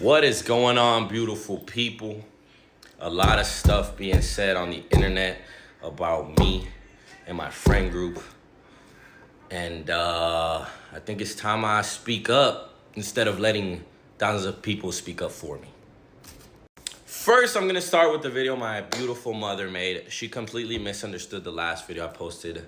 What is going on, beautiful people? A lot of stuff being said on the internet about me and my friend group. And I think it's time I speak up instead of letting thousands of people speak up for me. First, I'm gonna start with the video my beautiful mother made. She completely misunderstood the last video I posted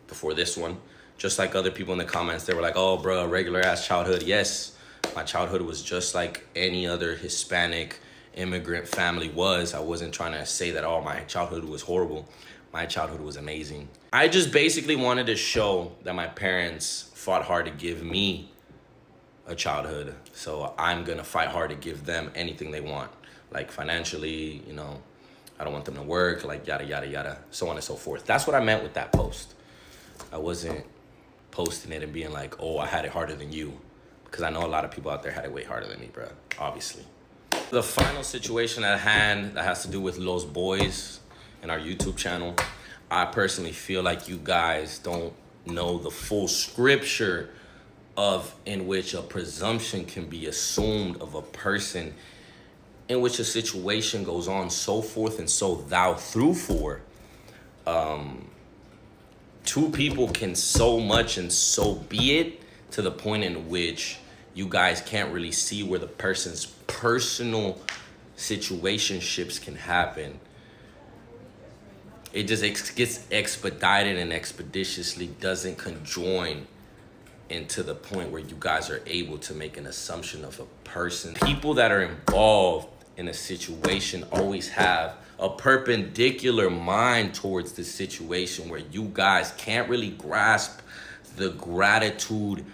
before this one. Just like other people in the comments, they were like, oh, bro, regular ass childhood. Yes, my childhood was just like any other Hispanic immigrant family was. I wasn't trying to say that, oh, my childhood was horrible. My childhood was amazing. I just basically wanted to show that my parents fought hard to give me a childhood. So I'm gonna fight hard to give them anything they want. Like financially, you know, I don't want them to work, like yada, yada, yada, so on and so forth. That's what I meant with that post. I wasn't posting it and being like, oh, I had it harder than you. Because I know a lot of people out there had it way harder than me, bro, obviously. The final situation at hand that has to do with Los Boys and our YouTube channel, I personally feel like you guys don't know the full scripture of in which a presumption can be assumed of a person in which a situation goes on so forth and so thou through for. Two people can so much and so be it to the point in which you guys can't really see where the person's personal situationships can happen. It just gets expedited and expeditiously doesn't conjoin into the point where you guys are able to make an assumption of a person. People that are involved in a situation always have a perpendicular mind towards the situation where you guys can't really grasp the gratitude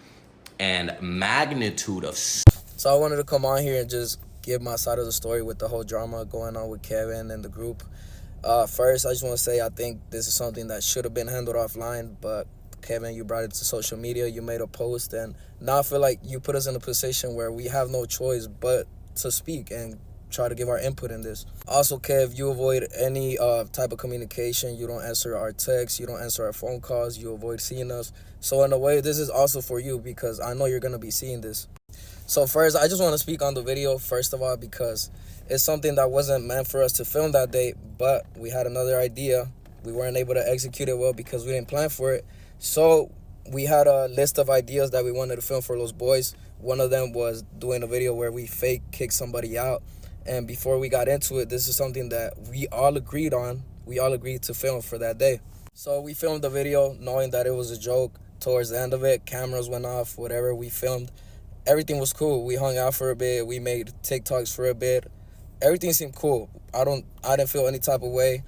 and magnitude of. So I wanted to come on here and just give my side of the story with the whole drama going on with Kevin and the group. First, I just want to say I think this is something that should have been handled offline, but Kevin, you brought it to social media, you made a post, and now I feel like you put us in a position where we have no choice but to speak and try to give our input in this. Also, Kev, you avoid any type of communication. You don't answer our texts, you don't answer our phone calls, you avoid seeing us. So in a way, this is also for you because I know you're going to be seeing this. So first, I just want to speak on the video, first of all, because it's something that wasn't meant for us to film that day, but we had another idea. We weren't able to execute it well because we didn't plan for it. So we had a list of ideas that we wanted to film for Los Boys. One of them was doing a video where we fake kick somebody out. And before we got into it, this is something that we all agreed on. We all agreed to film for that day. So we filmed the video knowing that it was a joke. Towards the end of it, cameras went off, whatever we filmed. Everything was cool. We hung out for a bit. We made TikToks for a bit. Everything seemed cool. I didn't feel any type of way.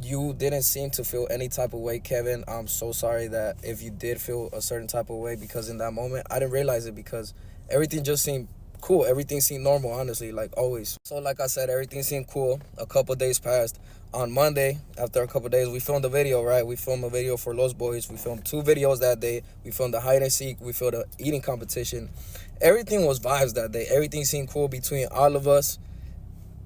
You didn't seem to feel any type of way, Kevin. I'm so sorry that if you did feel a certain type of way, because in that moment, I didn't realize it because everything just seemed cool. Everything seemed normal, honestly, like always. So like I said, everything seemed cool. A couple days passed. On Monday, after a couple days, we filmed a video, right? We filmed a video for Los Boys. We filmed 2 videos that day. We filmed a hide and seek. We filmed an eating competition. Everything was vibes that day. Everything seemed cool between all of us.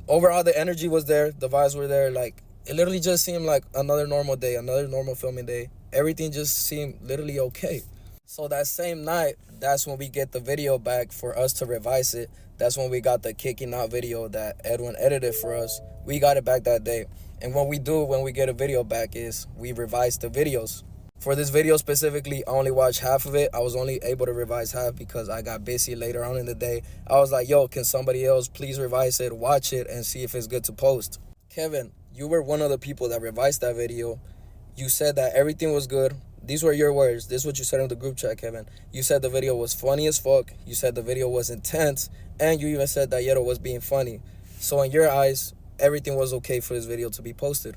Overall, the energy was there. The vibes were there. Like, it literally just seemed like another normal day, another normal filming day. Everything just seemed literally okay. So that same night, that's when we get the video back for us to revise it. That's when we got the kicking out video that Edwin edited for us. We got it back that day. And what we do when we get a video back is we revise the videos. For this video specifically, I only watched half of it. I was only able to revise half because I got busy later on in the day. I was like, yo, can somebody else please revise it, watch it, and see if it's good to post? Kevin, you were one of the people that revised that video. You said that everything was good. These were your words. This is what you said in the group chat, Kevin. You said the video was funny as fuck. You said the video was intense. And you even said that Yeto was being funny. So in your eyes, everything was okay for this video to be posted.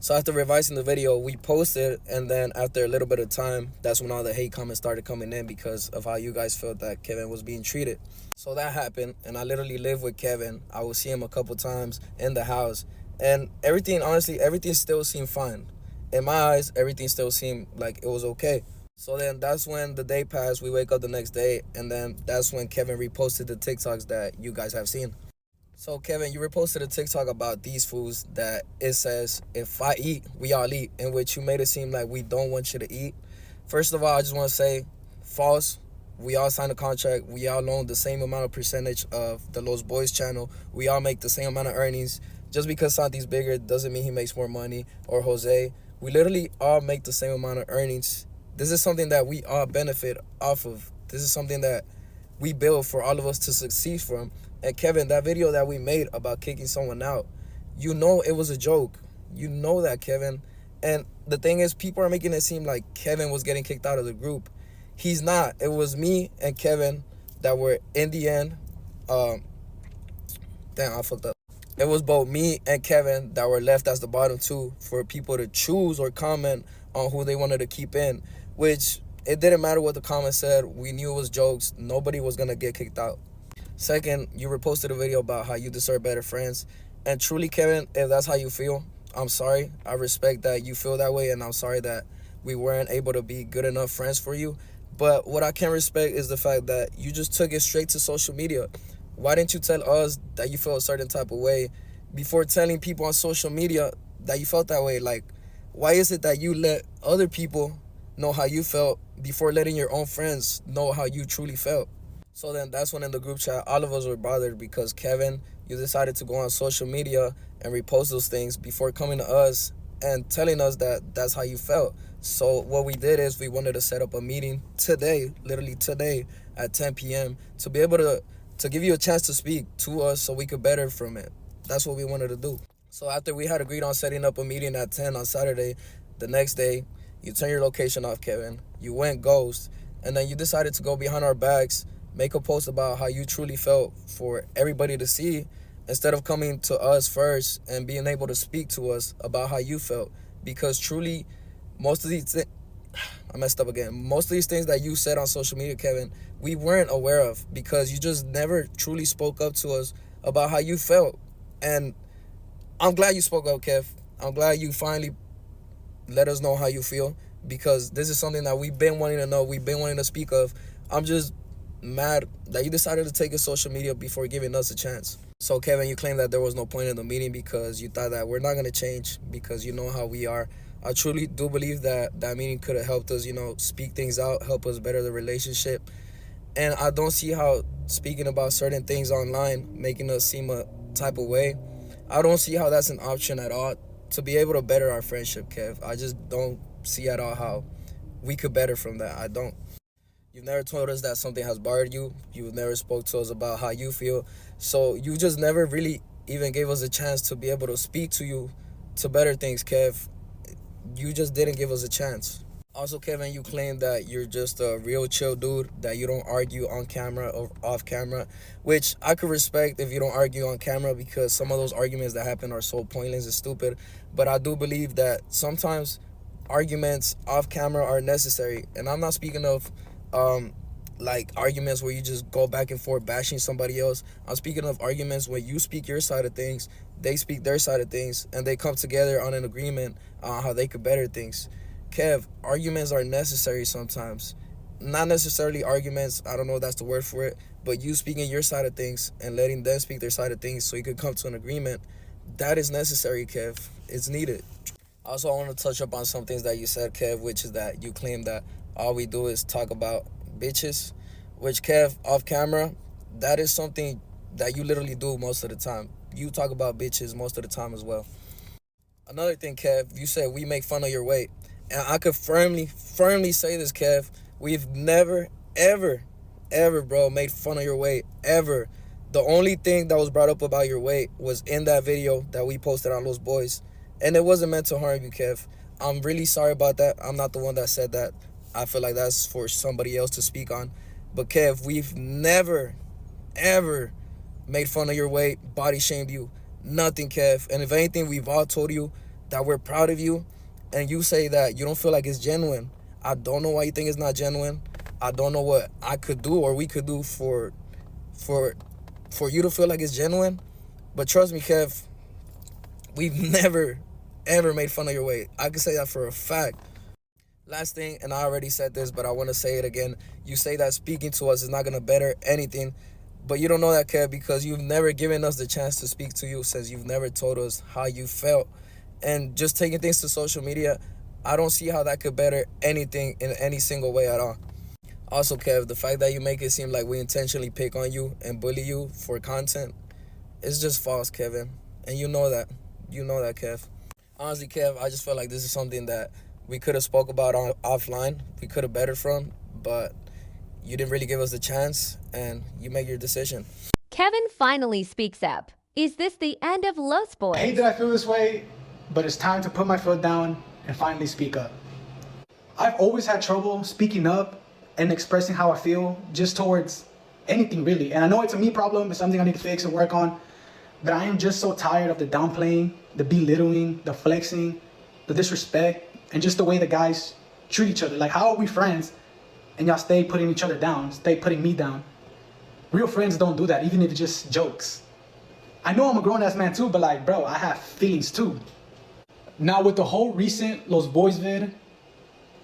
So after revising the video, we posted. And then after a little bit of time, that's when all the hate comments started coming in because of how you guys felt that Kevin was being treated. So that happened. And I literally lived with Kevin. I would see him a couple times in the house. And everything, honestly, everything still seemed fine. In my eyes, everything still seemed like it was okay. So then that's when the day passed. We wake up the next day, and then that's when Kevin reposted the TikToks that you guys have seen. So Kevin, you reposted a TikTok about these foods that it says, if I eat, we all eat, in which you made it seem like we don't want you to eat. First of all, I just want to say, false. We all signed a contract. We all own the same amount of percentage of the Los Boys channel. We all make the same amount of earnings. Just because Santee's bigger doesn't mean he makes more money, or Jose. We literally all make the same amount of earnings. This is something that we all benefit off of. This is something that we build for all of us to succeed from. And Kevin, that video that we made about kicking someone out, you know it was a joke. You know that, Kevin. And the thing is, people are making it seem like Kevin was getting kicked out of the group. He's not. It was me and Kevin that were, in the end, damn, I fucked up. It was both me and Kevin that were left as the bottom two for people to choose or comment on who they wanted to keep in, which it didn't matter what the comments said. We knew it was jokes. Nobody was going to get kicked out. Second, you reposted a video about how you deserve better friends. And truly, Kevin, if that's how you feel, I'm sorry. I respect that you feel that way, and I'm sorry that we weren't able to be good enough friends for you. But what I can respect is the fact that you just took it straight to social media. Why didn't you tell us that you felt a certain type of way before telling people on social media that you felt that way? Like, why is it that you let other people know how you felt before letting your own friends know how you truly felt? So then that's when in the group chat, all of us were bothered because Kevin, you decided to go on social media and repost those things before coming to us and telling us that that's how you felt. So what we did is we wanted to set up a meeting today, literally today at 10 p.m. to be able to give you a chance to speak to us so we could better from it. That's what we wanted to do. So after we had agreed on setting up a meeting at 10 on Saturday, the next day, you turned your location off, Kevin. You went ghost, and then you decided to go behind our backs, make a post about how you truly felt for everybody to see, instead of coming to us first and being able to speak to us about how you felt. Because truly, most of these I messed up again. Most of these things that you said on social media, Kevin, we weren't aware of because you just never truly spoke up to us about how you felt. And I'm glad you spoke up, Kev. I'm glad you finally let us know how you feel, because this is something that we've been wanting to know, we've been wanting to speak of. I'm just mad that you decided to take a social media before giving us a chance. So Kevin, you claimed that there was no point in the meeting because you thought that we're not going to change because you know how we are. I truly do believe that that meeting could have helped us, speak things out, help us better the relationship. And I don't see how speaking about certain things online, making us seem a type of way, I don't see how that's an option at all to be able to better our friendship, Kev. I just don't see at all how we could better from that. I don't. You've never told us that something has bothered you. You've never spoke to us about how you feel. So you just never really even gave us a chance to be able to speak to you to better things, Kev. You just didn't give us a chance. Also, Kevin, you claim that you're just a real chill dude, that you don't argue on camera or off camera, which I could respect if you don't argue on camera because some of those arguments that happen are so pointless and stupid. But I do believe that sometimes arguments off camera are necessary. And I'm not speaking of like arguments where you just go back and forth bashing somebody else. I'm speaking of arguments where you speak your side of things, they speak their side of things, and they come together on an agreement on how they could better things. Kev, arguments are necessary sometimes. Not necessarily arguments, I don't know if that's the word for it, but you speaking your side of things and letting them speak their side of things so you could come to an agreement, that is necessary, Kev. It's needed. Also, I want to touch up on some things that you said, Kev, which is that you claim that all we do is talk about bitches, which, Kev, off camera, that is something that you literally do most of the time. You talk about bitches most of the time as well. Another thing, Kev, you said we make fun of your weight. And I could firmly say this, Kev. We've never, ever, bro, made fun of your weight, ever. The only thing that was brought up about your weight was in that video that we posted on Los Boys. And it wasn't meant to harm you, Kev. I'm really sorry about that. I'm not the one that said that. I feel like that's for somebody else to speak on. But, Kev, we've never, ever made fun of your weight, body shamed you. Nothing, Kev. And if anything, we've all told you that we're proud of you. And you say that you don't feel like it's genuine. I don't know why you think it's not genuine. I don't know what I could do or we could do for you to feel like it's genuine. But trust me, Kev, we've never, ever made fun of your weight. I can say that for a fact. Last thing, and I already said this, but I want to say it again. You say that speaking to us is not going to better anything. But you don't know that, Kev, because you've never given us the chance to speak to you since you've never told us how you felt. And just taking things to social media, I don't see how that could better anything in any single way at all. Also, Kev, the fact that you make it seem like we intentionally pick on you and bully you for content, it's just false, Kevin. And you know that. You know that, Kev. Honestly, Kev, I just feel like this is something that we could have spoke about offline. We could have bettered from, but you didn't really give us the chance, and you make your decision. Kevin finally speaks up. Is this the end of Los I hate Boys? that I feel this way, but it's time to put my foot down and finally speak up. I've always had trouble speaking up and expressing how I feel just towards anything really. And I know it's a me problem, it's something I need to fix and work on, but I am just so tired of the downplaying, the belittling, the flexing, the disrespect, and just the way the guys treat each other. Like, how are we friends and y'all stay putting each other down, stay putting me down? Real friends don't do that, even if it's just jokes. I know I'm a grown-ass man too, but like, bro, I have feelings too. Now with the whole recent Los Boys vid,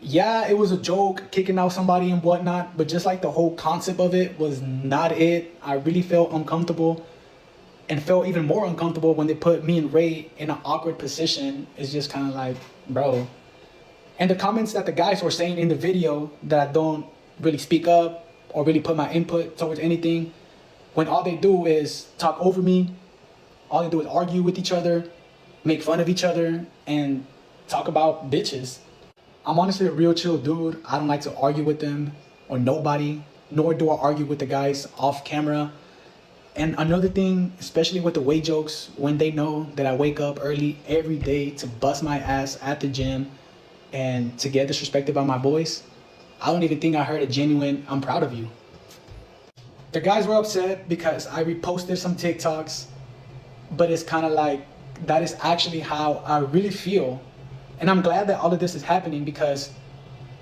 yeah, it was a joke, kicking out somebody and whatnot, but just like the whole concept of it was not it. I really felt uncomfortable and felt even more uncomfortable when they put me and Ray in an awkward position. It's just kind of like, bro. And the comments that the guys were saying in the video that I don't really speak up or really put my input towards anything, when all they do is talk over me, all they do is argue with each other, make fun of each other, and talk about bitches. I'm honestly a real chill dude. I don't like to argue with them or nobody, nor do I argue with the guys off camera. And another thing, especially with the weight jokes, when they know that I wake up early every day to bust my ass at the gym and to get disrespected by my boys, I don't even think I heard a genuine, I'm proud of you. The guys were upset because I reposted some TikToks, but it's kind of like, that is actually how I really feel. And I'm glad that all of this is happening because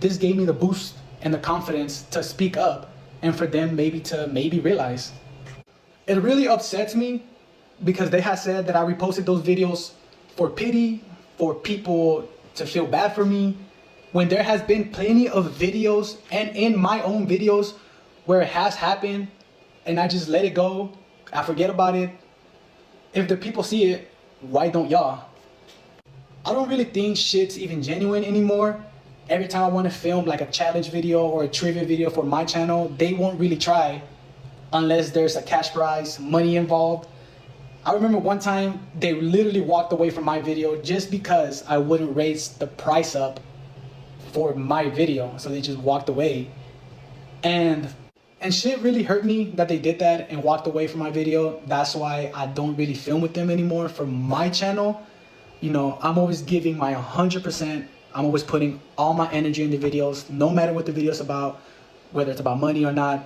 this gave me the boost and the confidence to speak up and for them to realize. It really upsets me because they had said that I reposted those videos for pity, for people to feel bad for me, when there has been plenty of videos and in my own videos where it has happened and I just let it go, I forget about it. If the people see it, why don't y'all? I don't really think shit's even genuine anymore. Every time I want to film like a challenge video or a trivia video for my channel, they won't really try unless there's a cash prize, money involved. I remember one time they literally walked away from my video just because I wouldn't raise the price up for my video. So they just walked away. And shit really hurt me that they did that and walked away from my video. That's why I don't really film with them anymore for my channel. You know, I'm always giving my 100%. I'm always putting all my energy in the videos, no matter what the video's about, whether it's about money or not.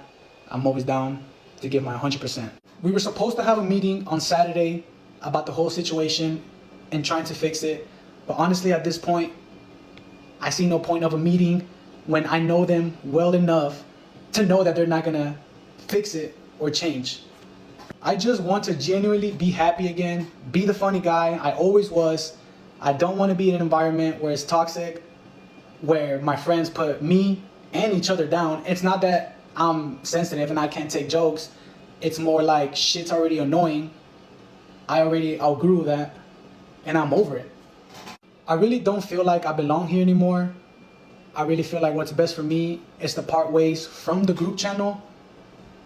I'm always down to give my 100%. We were supposed to have a meeting on Saturday about the whole situation and trying to fix it. But honestly, at this point, I see no point of a meeting when I know them well enough to know that they're not gonna fix it or change. I just want to genuinely be happy again, be the funny guy I always was. I don't want to be in an environment where it's toxic, where my friends put me and each other down. It's not that I'm sensitive and I can't take jokes. It's more like shit's already annoying. I already outgrew that and I'm over it. I really don't feel like I belong here anymore. I really feel like what's best for me is to part ways from the group channel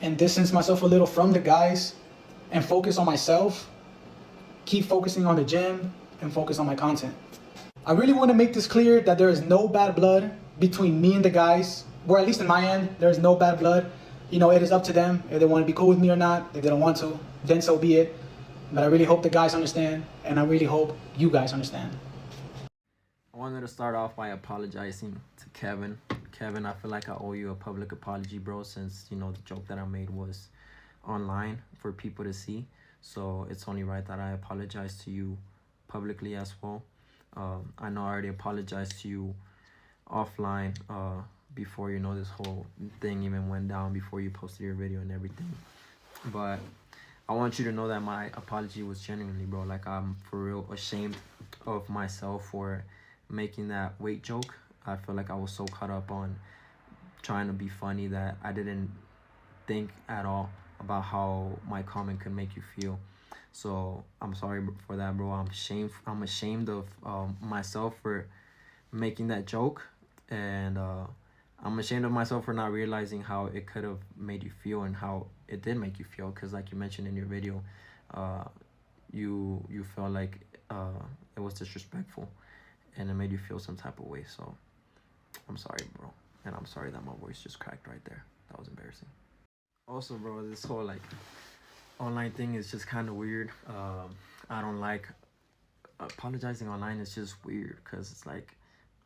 and distance myself a little from the guys and focus on myself, keep focusing on the gym, and focus on my content. I really want to make this clear that there is no bad blood between me and the guys, or at least in my end, there is no bad blood. You know, it is up to them if they want to be cool with me or not. If they don't want to, then so be it. But I really hope the guys understand, and I really hope you guys understand. I wanted to start off by apologizing to Kevin. Kevin, I feel like I owe you a public apology, bro, since, you know, the joke that I made was online for people to see. So it's only right that I apologize to you publicly as well. I know I already apologized to you offline before, you know, this whole thing even went down, before you posted your video and everything. But I want you to know that my apology was genuinely, bro. Like, I'm for real ashamed of myself for making that weight joke. I feel like I was so caught up on trying to be funny that I didn't think at all about how my comment could make you feel. So I'm sorry for that, bro. I'm ashamed of myself for making that joke, and I'm ashamed of myself for not realizing how it could have made you feel and how it did make you feel. Because like you mentioned in your video, you felt like it was disrespectful and it made you feel some type of way. So I'm sorry, bro. And I'm sorry that my voice just cracked right there. That was embarrassing. Also, bro, this whole like online thing is just kind of weird. I don't like apologizing online. It's just weird because it's like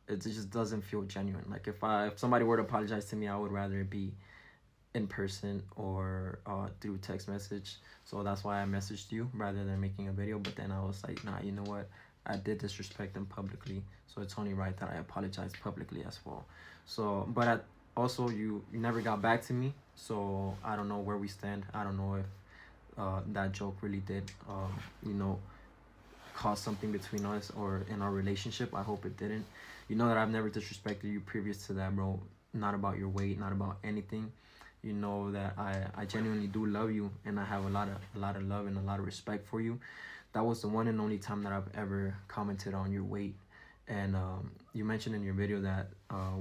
it just doesn't feel genuine. Like if somebody were to apologize to me, I would rather it be in person or through text message. So that's why I messaged you rather than making a video. But then I was like, nah, you know what, I did disrespect them publicly, so it's only right that I apologize publicly as well. So but also you never got back to me, so I don't know where we stand. I don't know if that joke really did you know, cause something between us or in our relationship. I hope it didn't. You know that I've never disrespected you previous to that, bro. Not about your weight, not about anything. You know that I genuinely do love you, and I have a lot of love and a lot of respect for you. That was the one and only time that I've ever commented on your weight. And you mentioned in your video that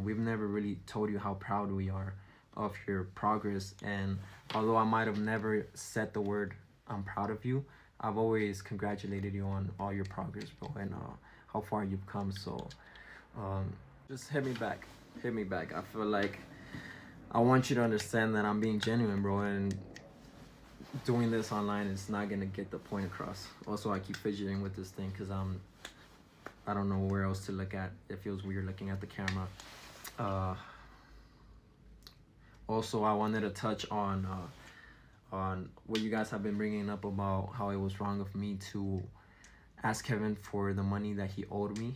we've never really told you how proud we are of your progress. And although I might have never said the word I'm proud of you, I've always congratulated you on all your progress, bro, and how far you've come. So just hit me back. Hit me back. I feel like I want you to understand that I'm being genuine, bro, and doing this online is not gonna get the point across. Also, I keep fidgeting with this thing because I don't know where else to look at. It feels weird looking at the camera. Also, I wanted to touch on what you guys have been bringing up about how it was wrong of me to ask Kevin for the money that he owed me.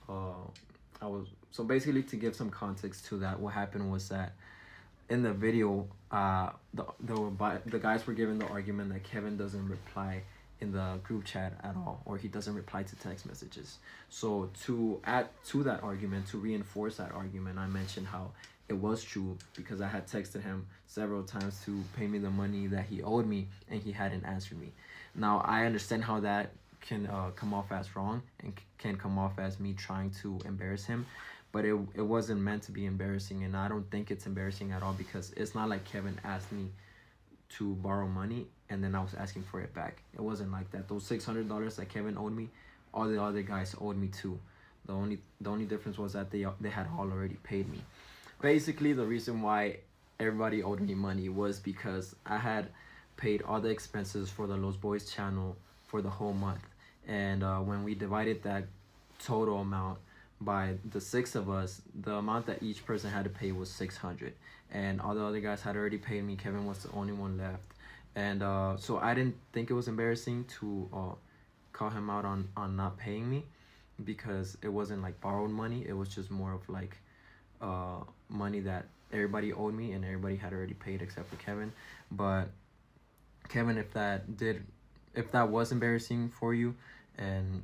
So basically, to give some context to that, what happened was that in the video, the guys were given the argument that Kevin doesn't reply in the group chat at all, or he doesn't reply to text messages. So to add to that argument, to reinforce that argument, I mentioned how it was true because I had texted him several times to pay me the money that he owed me, and he hadn't answered me. Now, I understand how that can come off as wrong and can come off as me trying to embarrass him, but it wasn't meant to be embarrassing, and I don't think it's embarrassing at all because it's not like Kevin asked me to borrow money and then I was asking for it back. It wasn't like that. Those $600 that Kevin owed me, all the other guys owed me too. The only difference was that they had all already paid me. Basically, the reason why everybody owed me money was because I had paid all the expenses for the Los Boys channel for the whole month. And when we divided that total amount by the 6 of us, the amount that each person had to pay was $600. And all the other guys had already paid me. Kevin was the only one left. And so I didn't think it was embarrassing to call him out on not paying me, because it wasn't like borrowed money. It was just more of like money that everybody owed me and everybody had already paid except for Kevin. But Kevin, if that was embarrassing for you and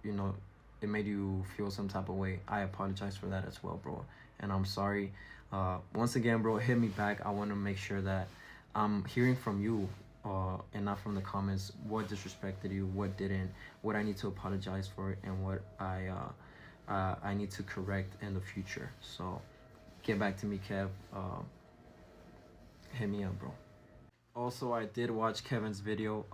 you know, it made you feel some type of way, I apologize for that as well, bro, and I'm sorry. Once again, bro, hit me back. I want to make sure that I'm hearing from you and not from the comments what disrespected you, what didn't, what I need to apologize for, and what I need to correct in the future. So get back to me, Kev. Hit me up, bro. Also, I did watch Kevin's video,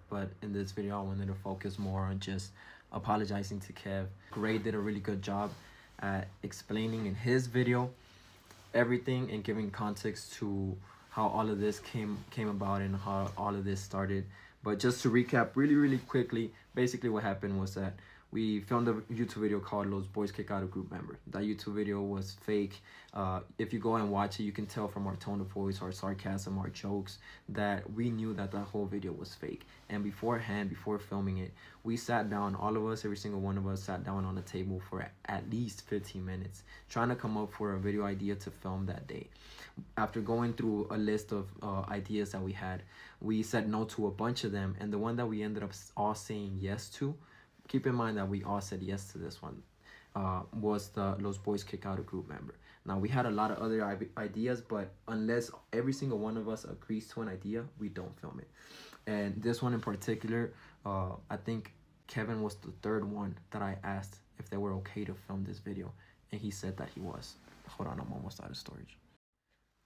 but in this video I wanted to focus more on just apologizing to Kev. Gray did a really good job at explaining in his video everything and giving context to how all of this came about and how all of this started. But just to recap really quickly, basically what happened was that we filmed a YouTube video called Los Boys Kick Out a Group Member. That YouTube video was fake. If you go and watch it, you can tell from our tone of voice, our sarcasm, our jokes, that we knew that that whole video was fake. And beforehand, before filming it, we sat down, all of us, every single one of us sat down on a table for at least 15 minutes, trying to come up for a video idea to film that day. After going through a list of ideas that we had, we said no to a bunch of them, and the one that we ended up all saying yes to, keep in mind that we all said yes to this one, was the Los Boys Kick Out a Group Member. Now, we had a lot of other ideas, but unless every single one of us agrees to an idea, we don't film it. And this one in particular, I think Kevin was the third one that I asked if they were okay to film this video, and he said that he was. Hold on, I'm almost out of storage.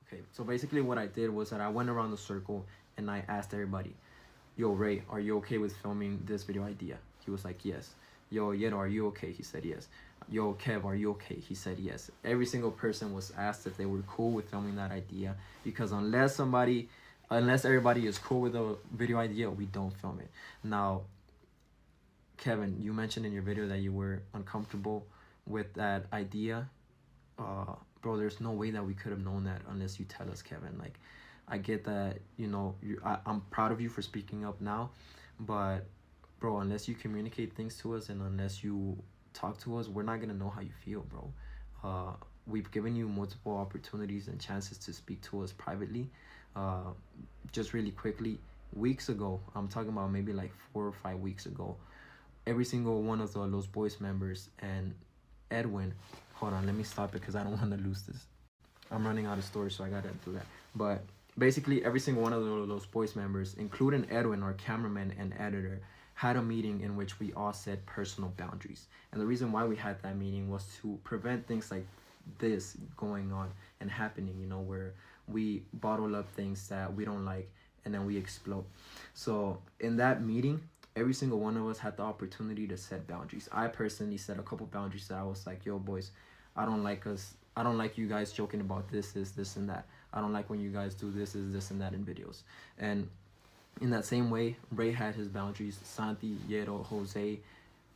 Okay, so basically what I did was that I went around the circle and I asked everybody, yo, Ray, are you okay with filming this video idea? He was like, yes. Yo, Yeto, are you okay? He said yes. Yo, Kev, are you okay? He said yes. Every single person was asked if they were cool with filming that idea, because unless everybody is cool with a video idea, we don't film it. Now, Kevin, you mentioned in your video that you were uncomfortable with that idea. Bro, there's no way that we could have known that unless you tell us, Kevin. Like, I get that, you know, I'm proud of you for speaking up now, but bro, unless you communicate things to us and unless you talk to us, we're not gonna know how you feel, bro. We've given you multiple opportunities and chances to speak to us privately. Just really quickly, weeks ago, I'm talking about maybe like 4 or 5 weeks ago, every single one of Los Boyz members and Edwin, hold on, let me stop it because I don't want to lose this. I'm running out of storage, so I gotta do that. But basically, every single one of Los Boyz members, including Edwin, our cameraman and editor, had a meeting in which we all set personal boundaries. And the reason why we had that meeting was to prevent things like this going on and happening, you know, where we bottle up things that we don't like and then we explode. So in that meeting, every single one of us had the opportunity to set boundaries. I personally set a couple boundaries that I was like, yo, boys, I don't like you guys joking about this, and that. I don't like when you guys do this, and that in videos. And in that same way, Ray had his boundaries. Santee, Yeto, Jose,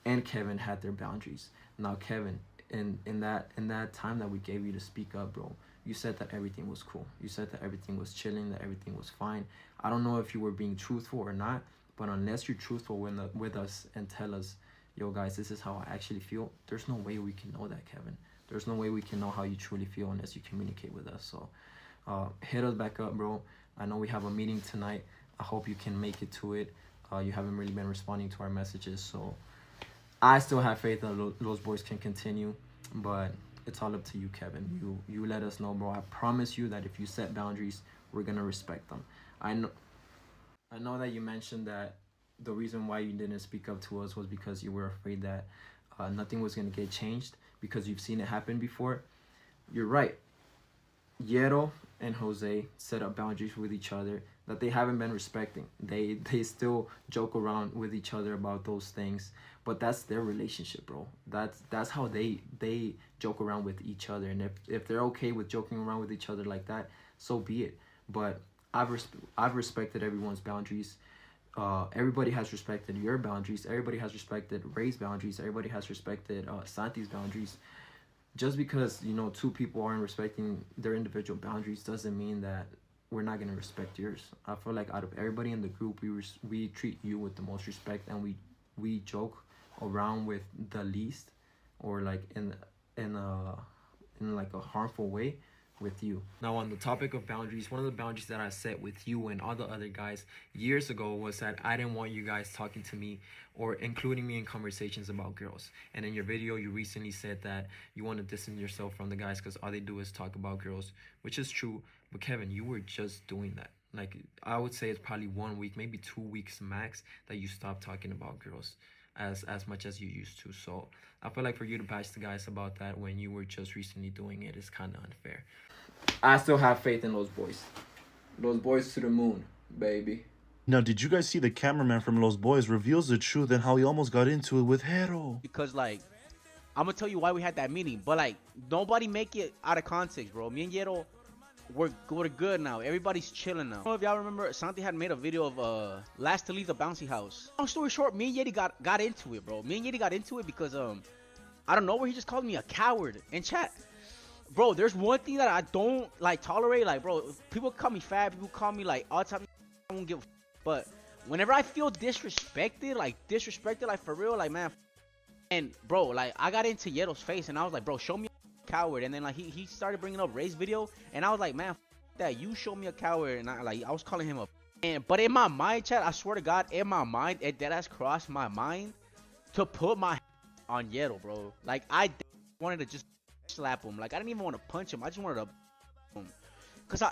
and Kevin had their boundaries. Now, Kevin, in that time that we gave you to speak up, bro, you said that everything was cool. You said that everything was chilling, that everything was fine. I don't know if you were being truthful or not, but unless you're truthful with us and tell us, yo, guys, this is how I actually feel, there's no way we can know that, Kevin. There's no way we can know how you truly feel unless you communicate with us. So hit us back up, bro. I know we have a meeting tonight. I hope you can make it to it. You haven't really been responding to our messages, so I still have faith that Los Boyz can continue, but it's all up to you, Kevin. You let us know, bro. I promise you that if you set boundaries, we're gonna respect them. I know that you mentioned that the reason why you didn't speak up to us was because you were afraid that nothing was gonna get changed because you've seen it happen before. You're right. Yeto and Jose set up boundaries with each other that they haven't been respecting. They still joke around with each other about those things, but that's their relationship, bro. That's how they joke around with each other. And if they're okay with joking around with each other like that, so be it. But I've respected everyone's boundaries. Everybody has respected your boundaries. Everybody has respected Ray's boundaries. Everybody has respected Santee's boundaries. Just because, you know, two people aren't respecting their individual boundaries doesn't mean that we're not going to respect yours. I feel like out of everybody in the group, we treat you with the most respect, and we joke around with the least, or like in like a harmful way with you. Now, on the topic of boundaries, one of the boundaries that I set with you and all the other guys years ago was that I didn't want you guys talking to me or including me in conversations about girls. And in your video, you recently said that you want to distance yourself from the guys because all they do is talk about girls, which is true. But Kevin, you were just doing that. Like, I would say it's probably 1 week, maybe 2 weeks max that you stopped talking about girls as much as you used to. So I feel like for you to bash the guys about that when you were just recently doing it is kind of unfair. I still have faith in Los Boyz. Los Boyz to the moon, baby. Now, did you guys see the cameraman from Los Boyz reveals the truth and how he almost got into it with Hero? Because, like, I'm going to tell you why we had that meeting. But, like, nobody make it out of context, bro. Me and Yeto, we're good now. Everybody's chilling now. I don't know if y'all remember, Santee had made a video of last to leave the bouncy house. Long story short, me and Yeti got into it, bro. Me and Yeti got into it because, I don't know where he just called me a coward in chat. Bro, there's one thing that I don't, like, tolerate. Like, bro, people call me fat. People call me, like, all the time. I don't give a f. But whenever I feel disrespected, like, for real, like, man. And, bro, like, I got into Yeto's face, and I was like, bro, show me a coward. And then, like, he started bringing up Ray's video, and I was like, man, f that. You show me a coward. And, I was calling him a. But in my mind, chat, I swear to God, in my mind, it deadass crossed my mind to put my on Yeto, bro. Like, I wanted to just slap him. Like, I didn't even want to punch him. I just wanted to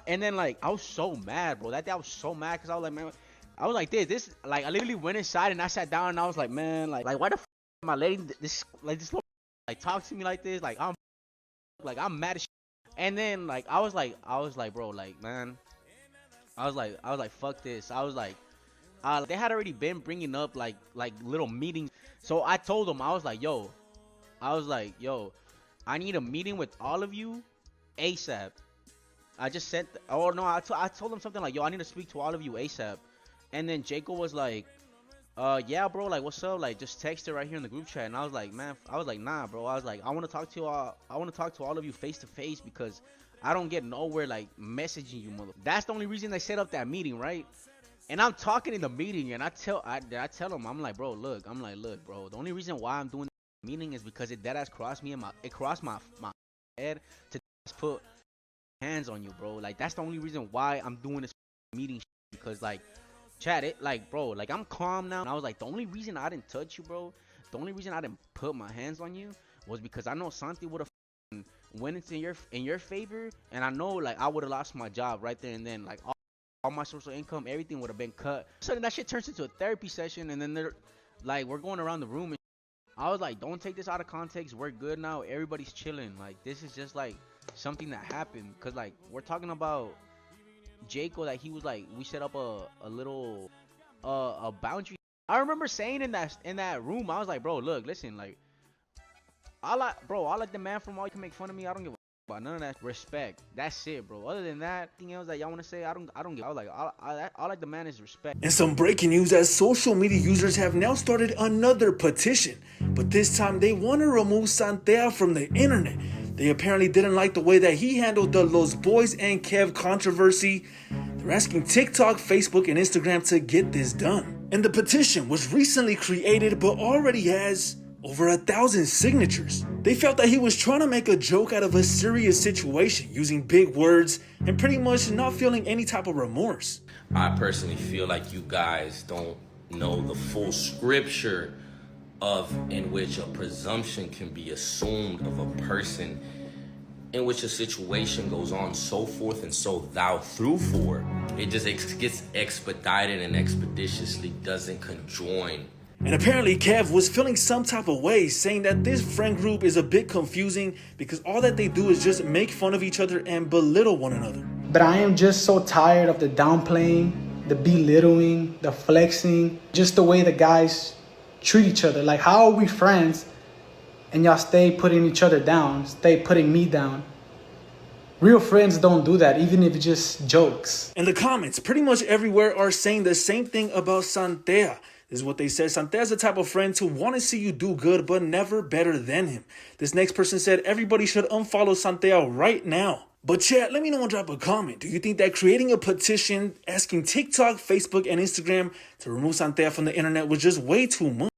and then, like, I was so mad, bro. That day I was so mad because I was like, man, I was like, this like, I literally went inside and I sat down and I was like, man, like why the f am I letting this little, like, talk to me like this? Like, I'm mad as shit. And then like I was like, bro, like man, I was like, fuck this. I was like, they had already been bringing up like little meetings. So I told them, I was like, yo, I need a meeting with all of you ASAP. I just sent, oh no, I told them something like, yo, I need to speak to all of you ASAP. And then Jacob was like, yeah, bro, like, what's up? Like, just text it right here in the group chat. And I was like, man, nah, bro. I was like, I want to talk to all of you face to face because I don't get nowhere like messaging you, mother. That's the only reason they set up that meeting, right? And I'm talking in the meeting, and I tell them, I'm like, bro, look, bro. The only reason why I'm doing the meeting is because it deadass crossed my head to just put hands on you, bro. Like, that's the only reason why I'm doing this meeting because, like, chat it, like, bro, like, I'm calm now. And I was like, the only reason I didn't touch you, bro, the only reason I didn't put my hands on you was because I know Santee would have went into in your favor, and I know, like, I would have lost my job right there and then, like, all my social income, everything would have been cut. So then that shit turns into a therapy session, and then they're like, we're going around the room, and I was like, don't take this out of context. We're good now. Everybody's chilling. Like, this is just like something that happened, because like we're talking about Jacob, that he was like, we set up a little a boundary. I remember saying in that room, I was like, bro, look, listen, like, I like the man from all you can make fun of me. I don't give a about none of that. Respect. That's it, bro. Other than that, anything else that y'all want to say, I don't give. I was like, all like the man is respect. And some breaking news, as social media users have now started another petition, but this time they want to remove Santee from the internet. They apparently didn't like the way that he handled the Los Boyz and Kev controversy. They're asking TikTok, Facebook, and Instagram to get this done. And the petition was recently created but already has over 1,000 signatures. They felt that he was trying to make a joke out of a serious situation, using big words and pretty much not feeling any type of remorse. I personally feel like you guys don't know the full scripture in which a presumption can be assumed of a person, in which a situation goes on so forth and so thou through for. It just gets expedited and expeditiously doesn't conjoin. And apparently Kev was feeling some type of way, saying that this friend group is a bit confusing because all that they do is just make fun of each other and belittle one another. But I am just so tired of the downplaying, the belittling, the flexing, just the way the guys treat each other. Like, how are we friends and y'all stay putting each other down, stay putting me down? Real friends don't do that, even if it's just jokes. And the comments pretty much everywhere are saying the same thing about Santee. This is what they said. Santee is the type of friend to want to see you do good, but never better than him. This next person said everybody should unfollow Santee right now. But chat, let me know and drop a comment. Do you think that creating a petition asking TikTok, Facebook, and Instagram to remove Santee from the internet was just way too much?